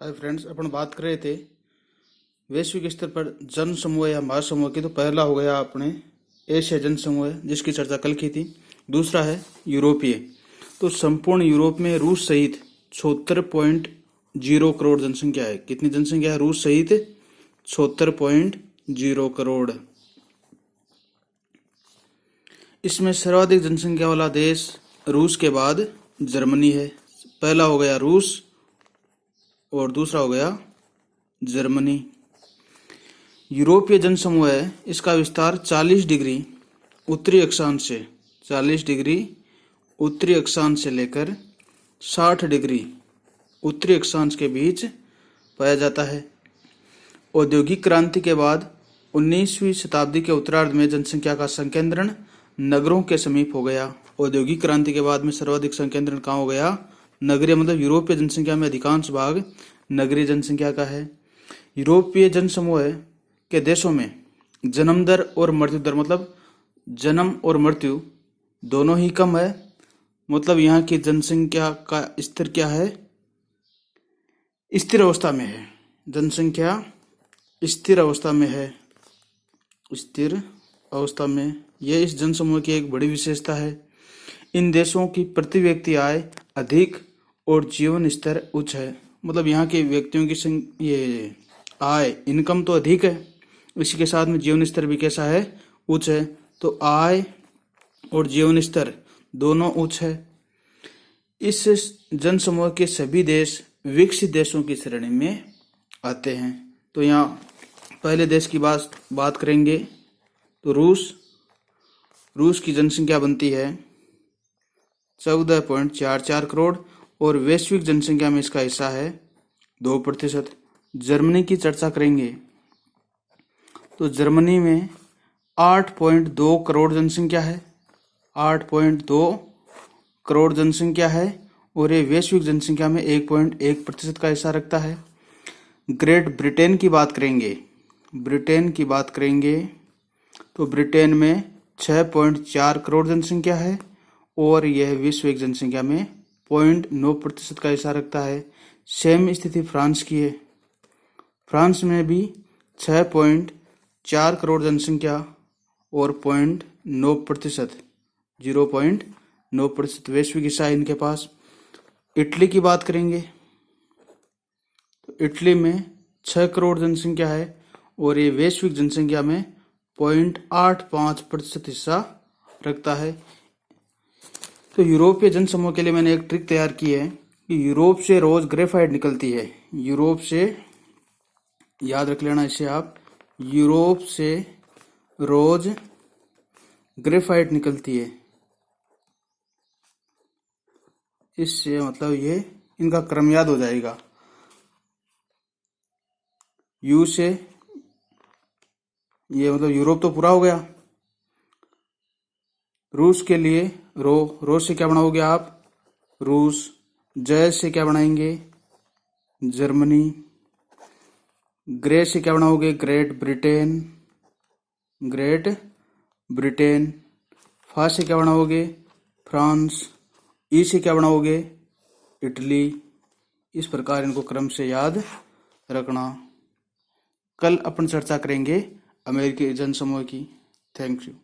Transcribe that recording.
Hi friends, अपन बात कर रहे थे वैश्विक स्तर पर जन समूह या महासमूह की। तो पहला हो गया अपने एशिया जन समूह जिसकी चर्चा कल की थी। दूसरा है यूरोपीय। तो संपूर्ण यूरोप में रूस सहित 76.0 करोड़ जनसंख्या है। कितनी जनसंख्या है रूस सहित? 76.0 करोड़। इसमें सर्वाधिक जनसंख्या वाला देश रूस के बाद जर्मनी है। पहला हो गया रूस और दूसरा हो गया जर्मनी। यूरोपीय जनसमूह है, इसका विस्तार 40 डिग्री उत्तरी अक्षांश से 40 डिग्री उत्तरी अक्षांश से लेकर 60 डिग्री उत्तरी अक्षांश के बीच पाया जाता है। औद्योगिक क्रांति के बाद 19वीं शताब्दी के उत्तरार्ध में जनसंख्या का संकेंद्रण नगरों के समीप हो गया। औद्योगिक क्रांति के बाद में सर्वाधिक संकेंद्रण कहाँ हो गया? नगरीय, मतलब यूरोपीय जनसंख्या में अधिकांश भाग नगरीय जनसंख्या का है। यूरोपीय जनसमूह के देशों में जन्म दर और मृत्यु दर, मतलब जन्म और मृत्यु दोनों ही कम है। मतलब यहाँ की जनसंख्या का स्तर क्या है? स्थिर अवस्था में है। जनसंख्या स्थिर अवस्था में है। स्थिर अवस्था में यह इस जनसमूह की एक बड़ी विशेषता है। इन देशों की प्रति व्यक्ति आय अधिक और जीवन स्तर उच्च है। मतलब यहाँ के व्यक्तियों की ये आय, इनकम तो अधिक है, इसी के साथ में जीवन स्तर भी कैसा है? उच्च है। तो आय और जीवन स्तर दोनों उच्च है। इस जनसमूह के सभी देश विकसित देशों की श्रेणी में आते हैं। तो यहाँ पहले देश की बात करेंगे तो रूस की जनसंख्या बनती है 14.44 करोड़ और वैश्विक जनसंख्या में इसका हिस्सा है 2%। जर्मनी की चर्चा करेंगे तो जर्मनी में 8.2 करोड़ जनसंख्या है। 8.2 करोड़ जनसंख्या है और ये वैश्विक जनसंख्या में 1.1% का हिस्सा रखता है। ग्रेट ब्रिटेन की बात करेंगे तो ब्रिटेन में 6.4 करोड़ जनसंख्या है और यह वैश्विक जनसंख्या में 0.9% का हिस्सा रखता है। सेम स्थिति फ्रांस की है। फ्रांस में भी 6.4 करोड़ जनसंख्या और 0.9% वैश्विक हिस्सा है इनके पास। इटली की बात करेंगे तो इटली में 6 करोड़ जनसंख्या है और ये वैश्विक जनसंख्या में 0.85% हिस्सा रखता है। तो यूरोपीय जनसमूह के लिए मैंने एक ट्रिक तैयार की है कि यूरोप से रोज ग्रेफाइट निकलती है। यूरोप से, याद रख लेना इसे आप, यूरोप से रोज ग्रेफाइट निकलती है। इससे मतलब ये इनका क्रम याद हो जाएगा। यू से ये मतलब यूरोप तो पूरा हो गया। रूस के लिए रो से क्या बनाओगे आप? रूस। जय से क्या बनाएंगे? जर्मनी। ग्रे से क्या बनाओगे? Great Britain. फा से क्या बनाओगे? फ्रांस। ई से क्या बनाओगे? इटली। इस प्रकार इनको क्रम से याद रखना। कल अपन चर्चा करेंगे अमेरिकी जनसमूह की। Thank you.